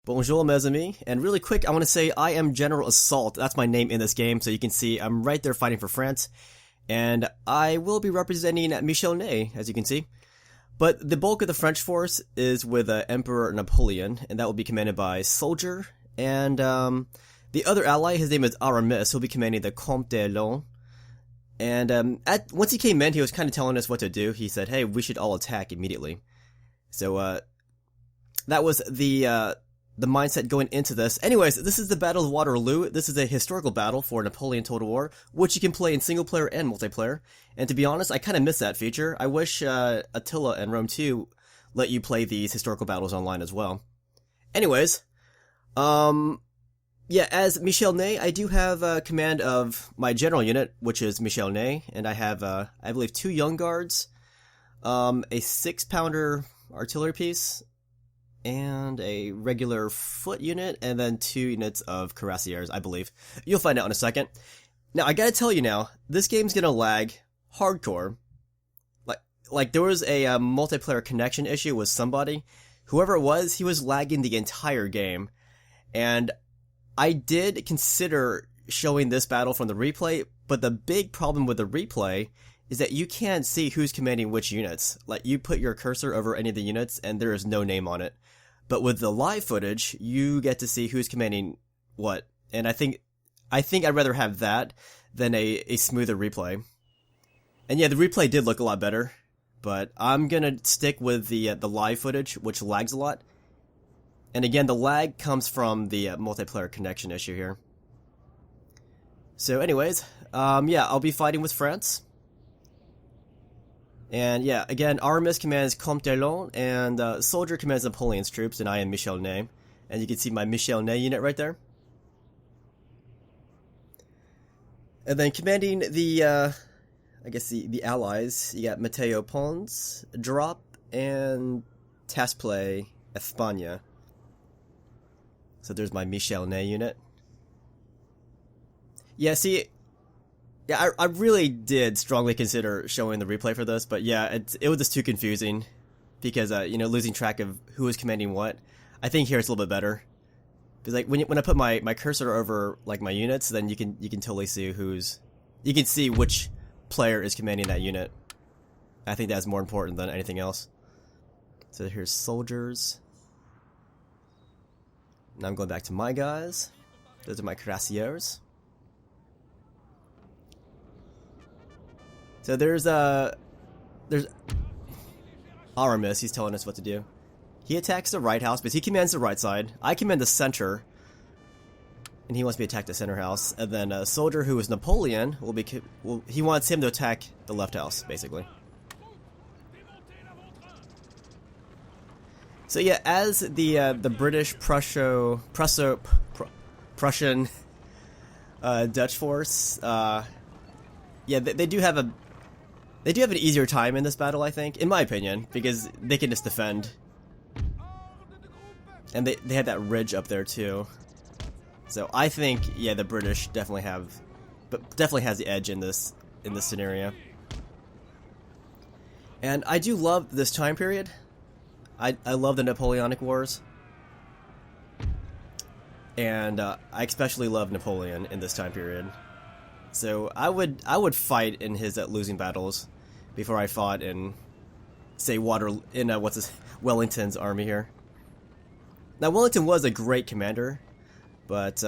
Bonjour mes amis, and really quick I want to say I am General Assault, that's my name in this game, so you can see I'm right there fighting for France, and I will be representing Michel, as you can see. But the bulk of the French force is with Emperor Napoleon, and that will be commanded by Soldier, and the other ally, his name is Aramis, he'll be commanding the Comte. And once he came in, he was kind of telling us what to do. He said, hey, we should all attack immediately. So that was the mindset going into this. Anyways, this is the Battle of Waterloo. This is a historical battle for Napoleon Total War, which you can play in single player and multiplayer. And to be honest, I kind of miss that feature. I wish Attila and Rome 2 let you play these historical battles online as well. Anyways, yeah, as Michel, I do have command of my general unit, which is Michel, and I have, I believe, 2 Young Guards, a 6-pounder artillery piece, and a regular foot unit, and then 2 units of cuirassiers, I believe. You'll find out in a second. Now, I gotta tell you now, this game's gonna lag hardcore. Like there was a multiplayer connection issue with somebody. Whoever it was, he was lagging the entire game. And I did consider showing this battle from the replay, but the big problem with the replay is that you can't see who's commanding which units. Like, you put your cursor over any of the units, and there is no name on it. But with the live footage, you get to see who's commanding what. And I think I'd rather have that than a smoother replay. And yeah, the replay did look a lot better, but I'm gonna stick with the live footage, which lags a lot. And again, the lag comes from the multiplayer connection issue here. So anyways, yeah, I'll be fighting with France. And yeah, again, Aramis commands Comte, and Soldier commands Napoleon's troops, and I am Michel. And you can see my Michel unit right there. And then commanding the, I guess the allies, you got matteo.pons, Drop, and Tassplay, España. So there's my Michel unit. Yeah, see, yeah, I really did strongly consider showing the replay for this, but yeah, it was just too confusing because you know, losing track of who was commanding what. I think here it's a little bit better because like when I put my cursor over like my units, then you can totally see you can see which player is commanding that unit. I think that's more important than anything else. So here's soldiers. Now I'm going back to my guys. Those are my cuirassiers. So there's Aramis, he's telling us what to do. He attacks the right house, because he commands the right side. I command the center, and he wants me to attack the center house. And then a soldier who is Napoleon he wants him to attack the left house, basically. So yeah, as the British Prussian Dutch force, yeah, they do have an easier time in this battle, I think, in my opinion, because they can just defend. And they had that ridge up there too. So I think, yeah, the British definitely has the edge in this scenario. And I do love this time period. I love the Napoleonic Wars. And I especially love Napoleon in this time period. So I would fight in his losing battles before I fought in, say, Wellington's army here. Now, Wellington was a great commander, but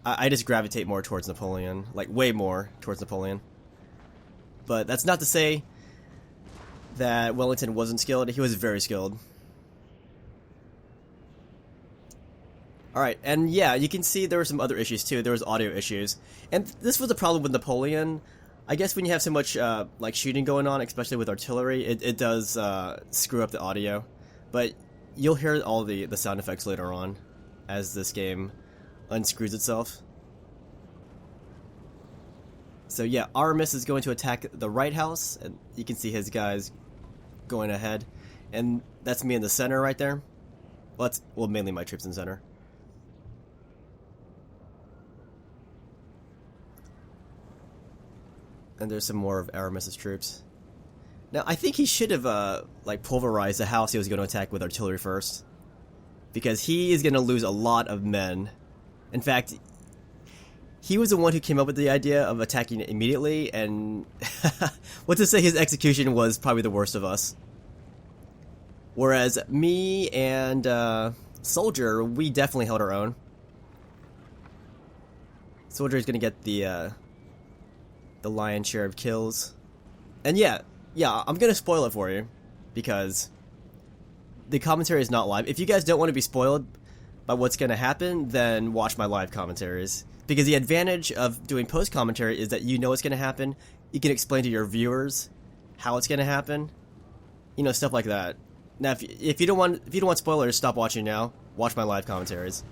I just gravitate more towards Napoleon, like way more towards Napoleon. But that's not to say that Wellington wasn't skilled. He was very skilled. Alright, and yeah, you can see there were some other issues too. There was audio issues. And this was a problem with Napoleon. I guess when you have so much like shooting going on, especially with artillery, it does screw up the audio. But you'll hear all the sound effects later on as this game unscrews itself. So yeah, Aramis is going to attack the right house, and you can see his guys going ahead. And that's me in the center right there. Well, mainly my troops in the center. And there's some more of Aramis's troops. Now, I think he should have, like, pulverized the house he was going to attack with artillery first. because he is going to lose a lot of men. In fact, he was the one who came up with the idea of attacking immediately, and what to say, his execution was probably the worst of us. Whereas me and Soldier, we definitely held our own. Soldier is going to get the lion's share of kills. And yeah, I'm going to spoil it for you, because the commentary is not live. If you guys don't want to be spoiled by what's going to happen, then watch my live commentaries. Because the advantage of doing post commentary is that you know what's going to happen. You can explain to your viewers how it's going to happen. You know, stuff like that. Now, if you don't want spoilers, stop watching now. Watch my live commentaries.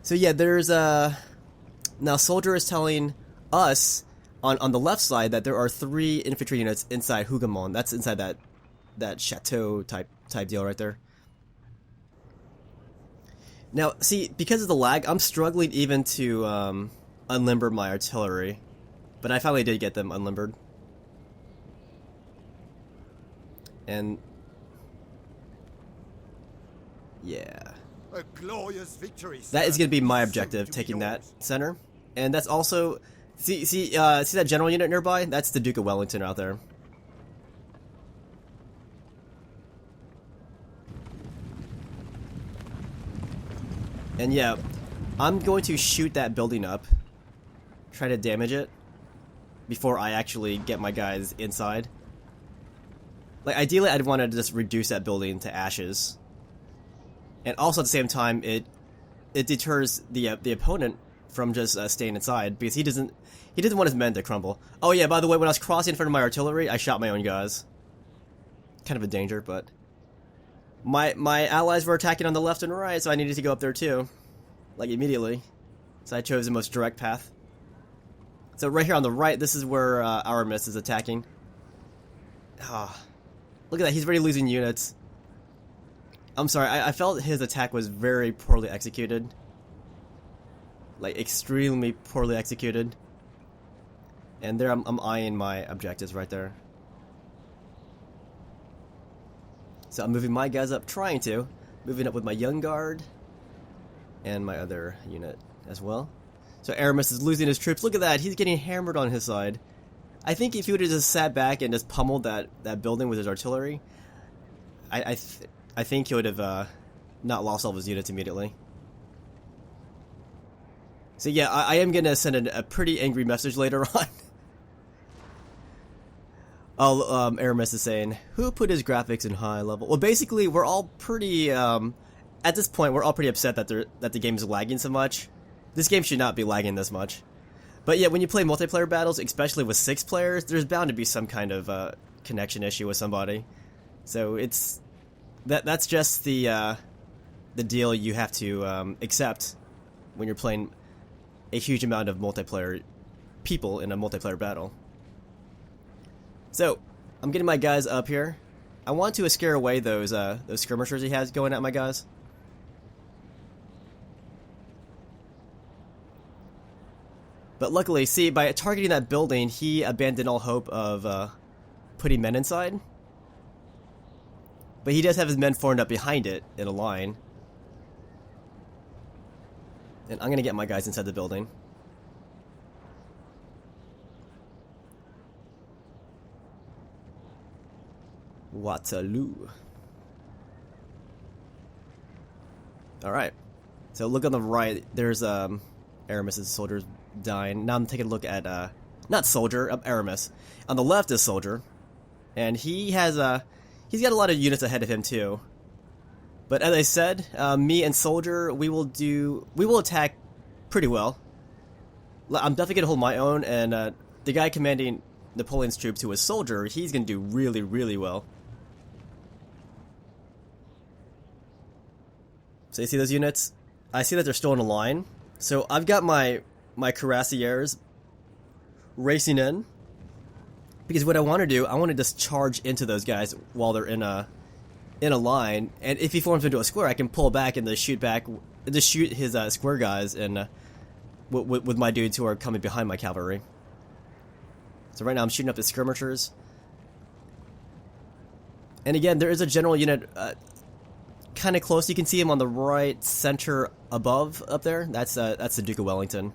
So yeah, there's now Soldier is telling us on the left side that there are 3 infantry units inside Hougoumont. That's inside that chateau type deal right there. Now, see, because of the lag, I'm struggling even to unlimber my artillery, but I finally did get them unlimbered. And yeah, a glorious victory, sir. That is going to be my objective, taking that center. And that's also see that general unit nearby? That's the Duke of Wellington out there. And yeah, I'm going to shoot that building up, try to damage it before I actually get my guys inside. Like, ideally, I'd want to just reduce that building to ashes. And also at the same time, it deters the opponent from just staying inside, because he doesn't want his men to crumble. Oh yeah, by the way, when I was crossing in front of my artillery, I shot my own guys. Kind of a danger, but my allies were attacking on the left and right, so I needed to go up there too, like immediately. So I chose the most direct path. So right here on the right, this is where Aramis is attacking. Ah, look at that, he's already losing units. I'm sorry, I felt his attack was very poorly executed. Like, extremely poorly executed. And there I'm eyeing my objectives right there. So I'm moving my guys up, moving up with my young guard and my other unit as well. So Aramis is losing his troops. Look at that, he's getting hammered on his side. I think if he would have just sat back and just pummeled that building with his artillery, I think he would have not lost all of his units immediately. So yeah, I am going to send a pretty angry message later on. Aramis is saying, who put his graphics in high level? Well, basically, we're all pretty, at this point, we're all pretty upset that the game is lagging so much. This game should not be lagging this much. But yeah, when you play multiplayer battles, especially with 6 players, there's bound to be some kind of connection issue with somebody. So it's that's just the deal you have to accept when you're playing a huge amount of multiplayer people in a multiplayer battle. So I'm getting my guys up here. I want to scare away those skirmishers he has going at my guys. But luckily, see, by targeting that building, he abandoned all hope of putting men inside. But he does have his men formed up behind it in a line. And I'm going to get my guys inside the building. Waterloo. Alright. So look on the right, there's Aramis' soldiers dying. Now I'm taking a look at not Soldier, Aramis. On the left is Soldier. And he's got a lot of units ahead of him too. But as I said, me and Soldier, we will attack pretty well. I'm definitely gonna hold my own, and the guy commanding Napoleon's troops, who was Soldier, he's gonna do really, really well. So you see those units? I see that they're still in a line. So I've got my cuirassiers racing in, because what I want to do, I want to just charge into those guys while they're in a line, and if he forms into a square, I can pull back and just shoot his square guys and with my dudes who are coming behind my cavalry. So right now I'm shooting up the skirmishers. And again, there is a general unit kind of close. You can see him on the right center above up there. That's the Duke of Wellington.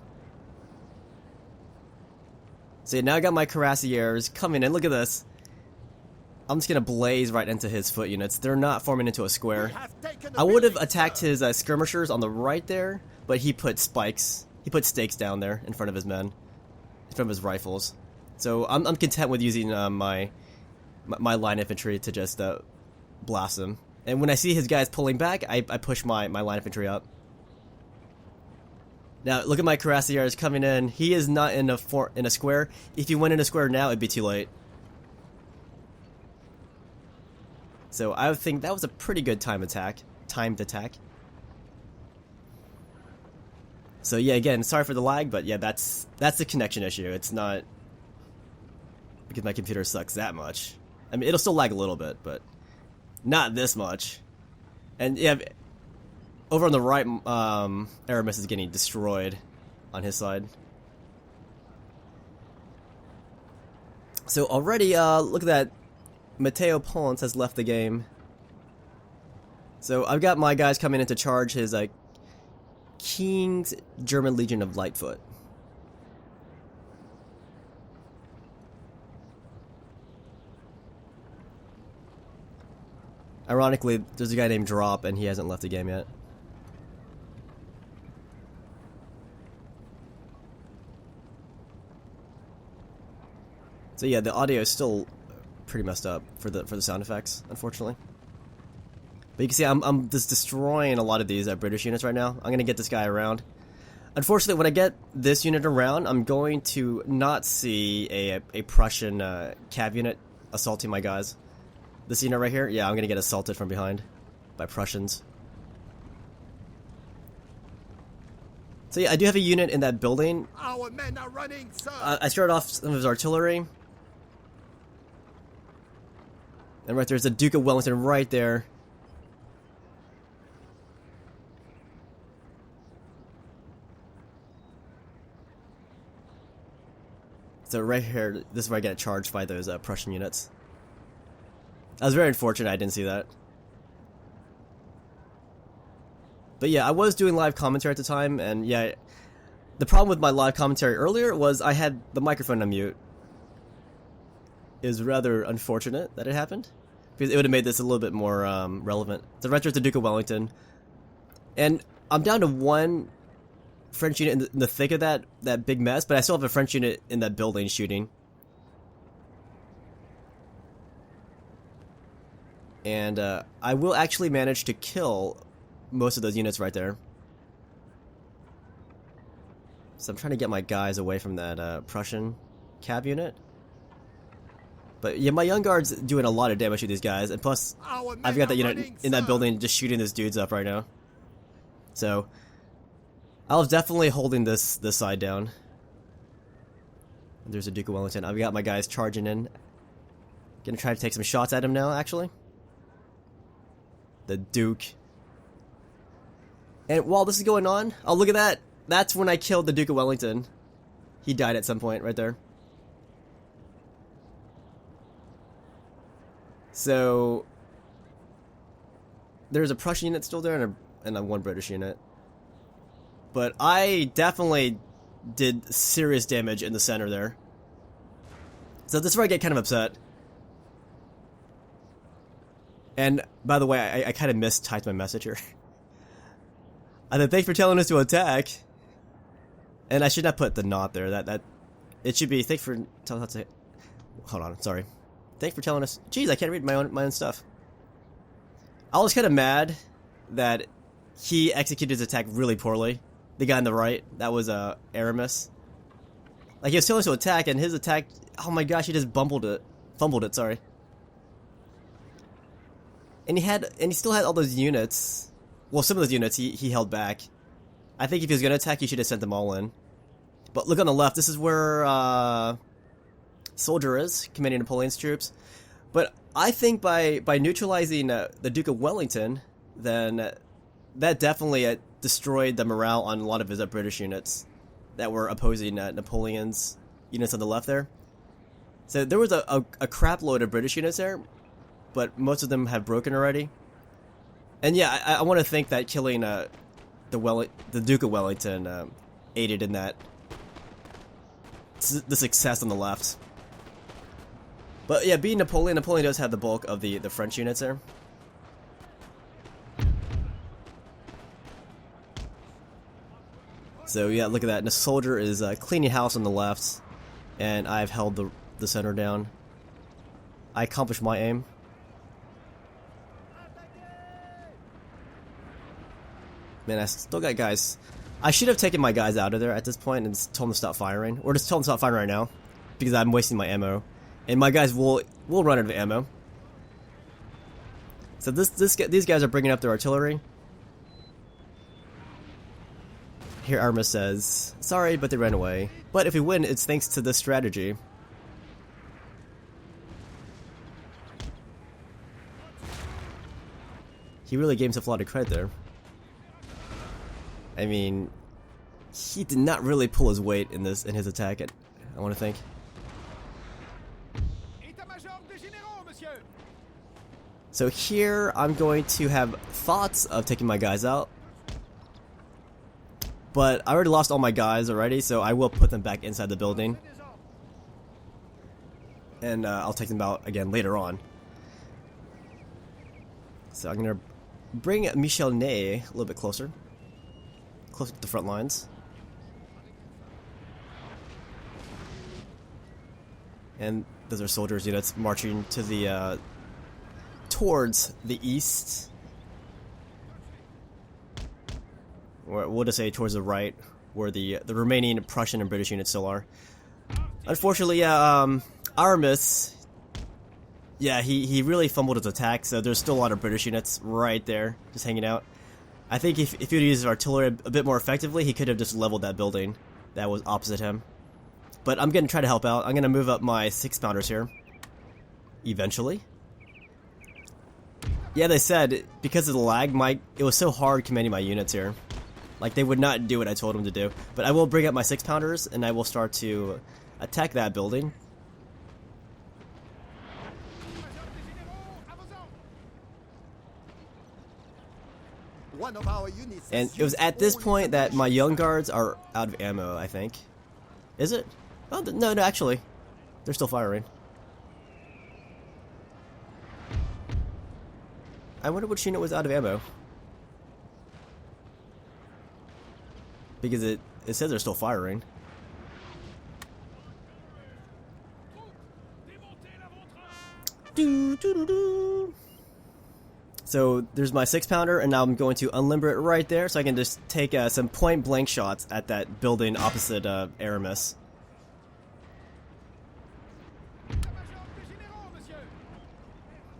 So yeah, now I got my cuirassiers coming in. Look at this. I'm just gonna blaze right into his foot units. They're not forming into a square. I would have attacked his skirmishers on the right there, but he put spikes. He put stakes down there in front of his men, in front of his rifles. So I'm content with using my line infantry to just blast them. And when I see his guys pulling back, I push my line infantry up. Now look at my cuirassiers coming in. He is not in a square. If he went in a square now, it'd be too late. So I would think that was a pretty good timed attack. So yeah, again, sorry for the lag, but yeah, that's the connection issue. It's not because my computer sucks that much. I mean, it'll still lag a little bit, but not this much. And yeah, over on the right, Aramis is getting destroyed on his side. So already, look at that. matteo.pons has left the game. So I've got my guys coming in to charge his King's German Legion of Lightfoot. Ironically, there's a guy named Drop, and he hasn't left the game yet. So yeah, the audio is still pretty messed up for the sound effects, unfortunately. But you can see I'm just destroying a lot of these British units right now. I'm gonna get this guy around. Unfortunately, when I get this unit around, I'm going to not see a Prussian cav unit assaulting my guys. This unit right here, yeah, I'm gonna get assaulted from behind by Prussians. So yeah, I do have a unit in that building. Our men are running, sir. I started off some of his artillery. And right there's the Duke of Wellington right there. So right here, this is where I get charged by those Prussian units. I was very unfortunate I didn't see that. But yeah, I was doing live commentary at the time, and yeah, the problem with my live commentary earlier was I had the microphone on mute. It was rather unfortunate that it happened, because it would have made this a little bit more relevant. So right there's the Duke of Wellington. And I'm down to one French unit in the thick of that big mess, but I still have a French unit in that building shooting. And I will actually manage to kill most of those units right there. So I'm trying to get my guys away from that Prussian cav unit. But yeah, my young guard's doing a lot of damage to these guys, and plus I've got that unit in that building just shooting those dudes up right now. So I was definitely holding this side down. There's a Duke of Wellington. I've got my guys charging in. Gonna try to take some shots at him now, actually. The Duke. And while this is going on, oh look at that. That's when I killed the Duke of Wellington. He died at some point right there. So there's a Prussian unit still there and a one British unit. But I definitely did serious damage in the center there. So this is where I get kind of upset. And by the way, I kind of mistyped my message here. I said, thanks for telling us to attack. And I should not put the not there. That it should be thanks for telling us to. Hold on, sorry. Thanks for telling us. Jeez, I can't read my own stuff. I was kind of mad that he executed his attack really poorly. The guy on the right, that was Aramis. Like he was telling us to attack, and his attack, oh my gosh, he just fumbled it. Sorry. And he still had all those units. Well, some of those units he held back. I think if he was gonna attack, he should have sent them all in. But look on the left. This is where Soldier is commanding Napoleon's troops. But I think by neutralizing the Duke of Wellington, then that definitely destroyed the morale on a lot of his British units that were opposing Napoleon's units on the left there. So there was a crap load of British units there, but most of them have broken already. And yeah, I want to think that killing the Duke of Wellington aided in that the success on the left. But yeah, being Napoleon does have the bulk of the French units there. So yeah, look at that. And the soldier is cleaning house on the left, and I've held the center down. I accomplished my aim. Man, I still got guys. I should have taken my guys out of there at this point and just told them to stop firing, or just told them to stop firing right now, because I'm wasting my ammo, and my guys will run out of ammo. So these guys are bringing up their artillery. Here Aramis says, sorry, but they ran away. But if we win, it's thanks to this strategy. He really gave himself a lot of credit there. I mean, he did not really pull his weight in his attack, I want to think. So here, I'm going to have thoughts of taking my guys out. But I already lost all my guys already, so I will put them back inside the building. And I'll take them out again later on. So I'm going to bring Michel a little bit closer. Closer to the front lines. And those are soldiers units marching to the towards the east. Or we'll just say towards the right, where the remaining Prussian and British units still are. Unfortunately, Aramis, yeah, he really fumbled his attack, so there's still a lot of British units right there, just hanging out. I think if he would use his artillery a bit more effectively, he could have just leveled that building that was opposite him. But I'm going to try to help out. I'm going to move up my 6-pounders here, eventually. Yeah, they said, because of the lag, it was so hard commanding my units here. Like, they would not do what I told them to do. But I will bring up my 6-pounders, and I will start to attack that building. One of our units. And it was at this point that my young guards are out of ammo, I think. Is it? Oh, no, actually. They're still firing. I wonder which unit was out of ammo. Because it says they're still firing. So there's my 6-pounder, and now I'm going to unlimber it right there, so I can just take some point-blank shots at that building opposite Aramis.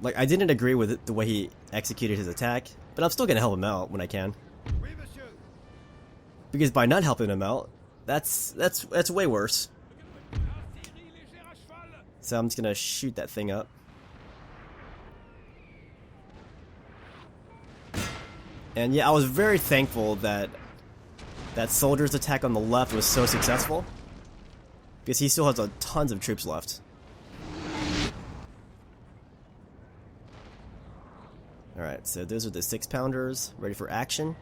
Like, I didn't agree with it, the way he executed his attack, but I'm still going to help him out when I can. Because by not helping him out, that's way worse. So I'm just going to shoot that thing up. And yeah, I was very thankful that that soldier's attack on the left was so successful, because he still has tons of troops left. Alright, so those are the 6-pounders ready for action.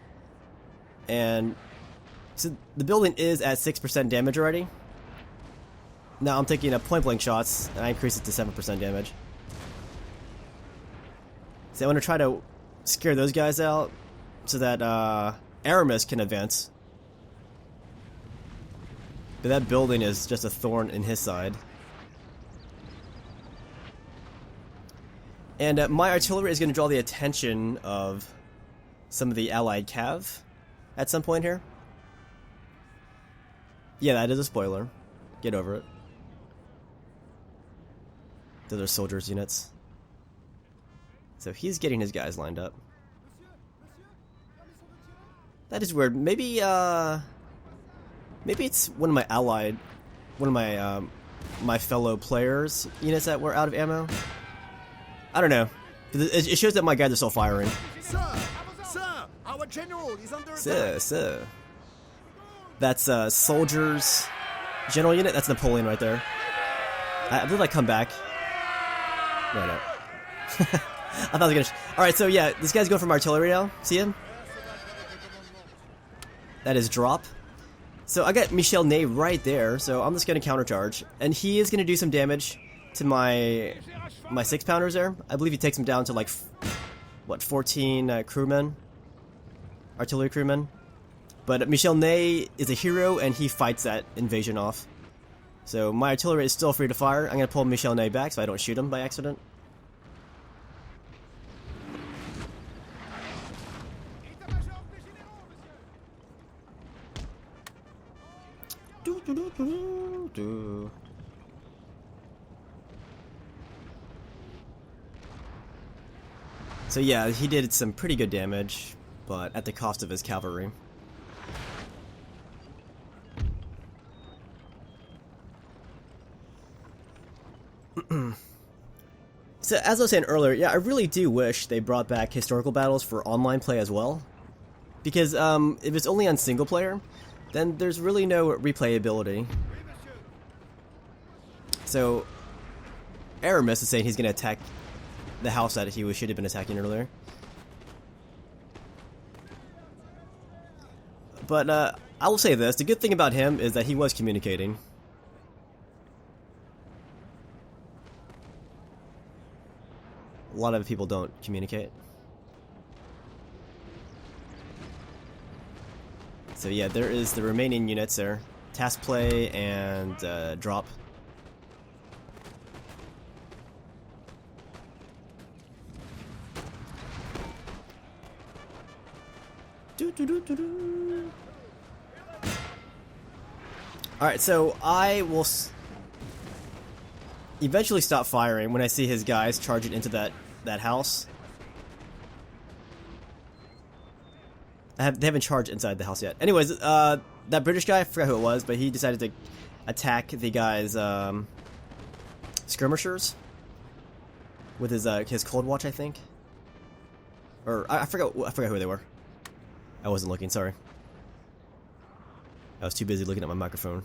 And so the building is at 6% damage already. Now I'm taking a point-blank shots, and I increase it to 7% damage. So I want to try to scare those guys out, so that Aramis can advance. But that building is just a thorn in his side. And my artillery is going to draw the attention of some of the allied cav at some point here. Yeah, that is a spoiler. Get over it. Those are soldiers' units. So he's getting his guys lined up. That is weird. Maybe it's one of my my fellow players' units that were out of ammo. I don't know. It shows that my guys are still firing. Sir, our general is under attack. Sir. That's soldiers general unit. That's Napoleon right there. I believe I come back. No. I thought I was gonna. Alright, so yeah, this guy's going from artillery now. See him? That is drop. So I got Michel Ney right there, so I'm just gonna countercharge. And he is gonna do some damage to my 6-pounders there. I believe he takes him down to like, what, 14 crewmen? Artillery crewmen. But Michel Ney is a hero, and he fights that invasion off. So my artillery is still free to fire. I'm gonna pull Michel Ney back so I don't shoot him by accident. So yeah, he did some pretty good damage, but at the cost of his cavalry. So as I was saying earlier, yeah, I really do wish they brought back historical battles for online play as well. Because if it's only on single player, then there's really no replayability. So Aramis is saying he's going to attack the house that he should have been attacking earlier. But I will say this, the good thing about him is that he was communicating. A lot of people don't communicate. So yeah, there is the remaining units there. Tassplay and drop. Alright, so I will eventually stop firing when I see his guys charging into that house. They haven't charged inside the house yet. Anyways, that British guy, I forgot who it was, but he decided to attack the guy's skirmishers with his cold watch, I think. Or I forgot who they were. I wasn't looking, sorry. I was too busy looking at my microphone.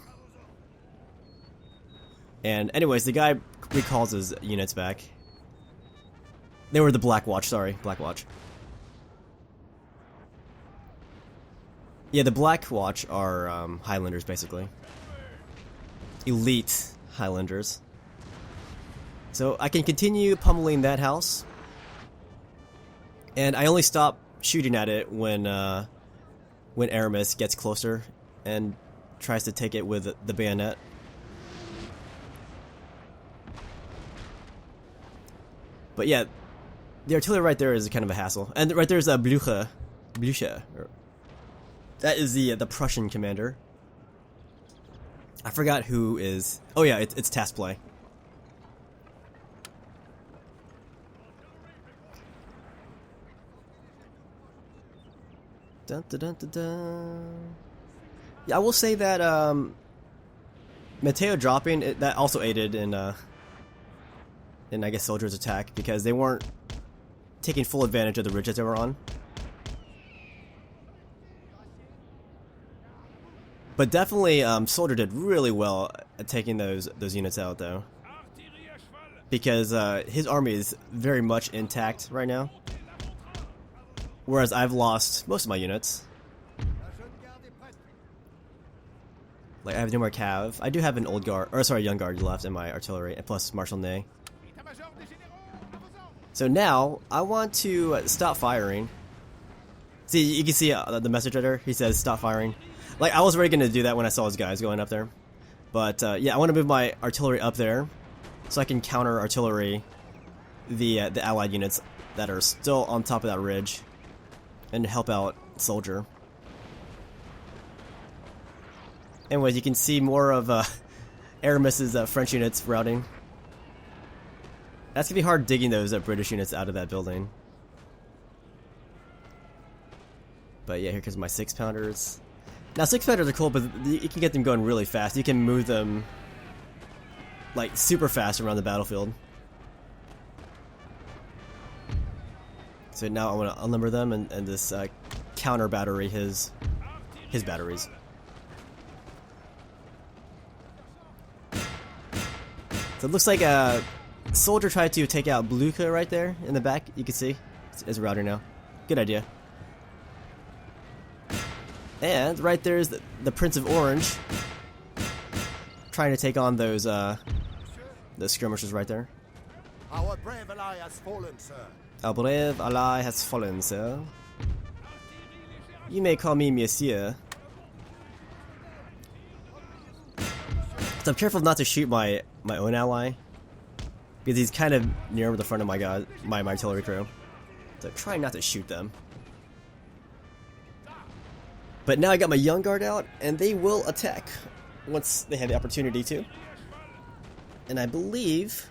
And anyways, the guy recalls his units back. They were the Black Watch, sorry, Black Watch. Yeah, the Black Watch are Highlanders, basically. Elite Highlanders. So I can continue pummeling that house. And I only stop shooting at it when Aramis gets closer and tries to take it with the bayonet. But yeah, the artillery right there is kind of a hassle. And right there's a Bluecher. That is the Prussian commander. I forgot who is... Oh yeah, it's Tassplay. Dun, dun, dun, dun, dun. Yeah, I will say that Matteo dropping, that also aided in I guess soldiers' attack, because they weren't taking full advantage of the ridges they were on. But definitely, Soldier did really well at taking those units out, though, because his army is very much intact right now, whereas I've lost most of my units. Like I have no more cav. I do have an old guard, or sorry, young guard left in my artillery, and plus Marshal Ney. So now I want to stop firing. See, you can see the message right there. He says stop firing. Like I was already going to do that when I saw his guys going up there, but yeah, I want to move my artillery up there so I can counter artillery the allied units that are still on top of that ridge and help out Soldier. Anyways, you can see more of Aramis's French units routing. That's gonna be hard digging those British units out of that building. But yeah, here comes my 6-pounders. Now 6-pounders are cool, but you can get them going really fast. You can move them like super fast around the battlefield. So now I want to unnumber them and this counter battery his batteries. So it looks like soldier tried to take out Bluecher right there in the back. You can see it's a router now. Good idea. And right there is the Prince of Orange trying to take on those skirmishers right there. Our brave ally has fallen, sir. Our brave ally has fallen, sir. You may call me Monsieur. So I'm careful not to shoot my own ally, because he's kind of near the front of my artillery crew. So try not to shoot them. But now I got my young guard out, and they will attack once they have the opportunity to. And I believe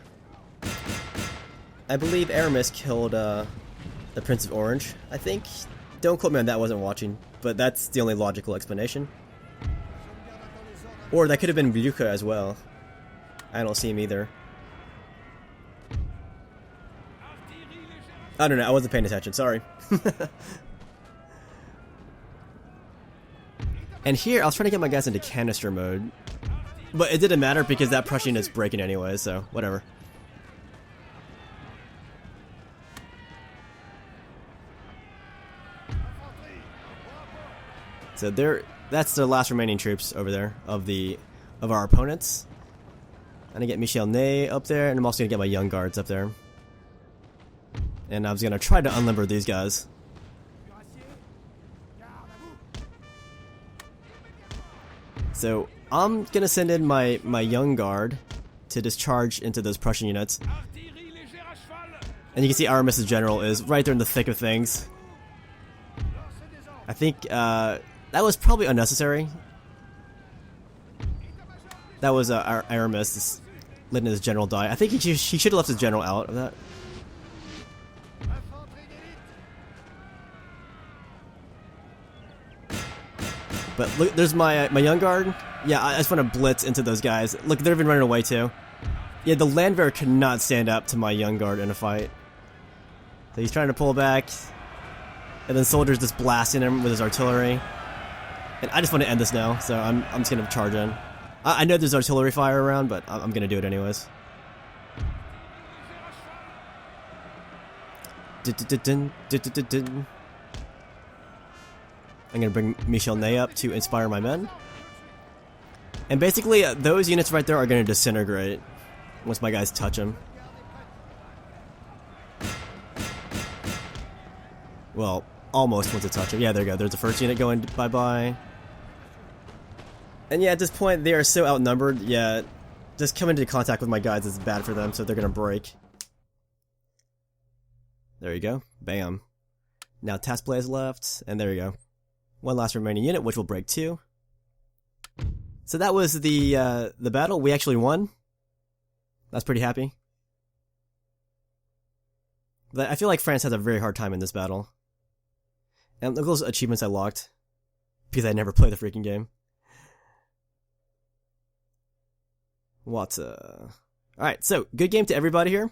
Aramis killed the Prince of Orange. I think. Don't quote me on that. I wasn't watching, but that's the only logical explanation. Or that could have been Blucher as well. I don't see him either. I don't know. I wasn't paying attention. Sorry. And here, I was trying to get my guys into canister mode, but it didn't matter because that Prussian is breaking anyway, so whatever. So that's the last remaining troops over there of our opponents. I'm gonna get Michel up there, and I'm also gonna get my young guards up there. And I was gonna try to unlimber these guys. So I'm gonna send in my young guard to discharge into those Prussian units. And you can see Aramis's general is right there in the thick of things. I think that was probably unnecessary. That was Aramis letting his general die. I think he should have left his general out of that. But look, there's my young guard. Yeah, I just want to blitz into those guys. Look, they're even running away too. Yeah, the Landwehr could not stand up to my young guard in a fight. So he's trying to pull back, and then soldiers just blasting him with his artillery. And I just want to end this now, so I'm just gonna charge in. I know there's artillery fire around, but I'm gonna do it anyways. I'm gonna bring Michel up to inspire my men. And basically, those units right there are gonna disintegrate once my guys touch them. Well, almost once they touch them. Yeah, there you go. There's the first unit going bye-bye. And yeah, at this point, they are so outnumbered. Yeah, just coming into contact with my guys is bad for them, so they're gonna break. There you go. Bam. Now Tassplay is left, and there you go. One last remaining unit, which will break too. So that was the battle. We actually won. That's pretty happy. But I feel like France has a very hard time in this battle. And look at those achievements I locked, because I never played the freaking game. Alright, so good game to everybody here.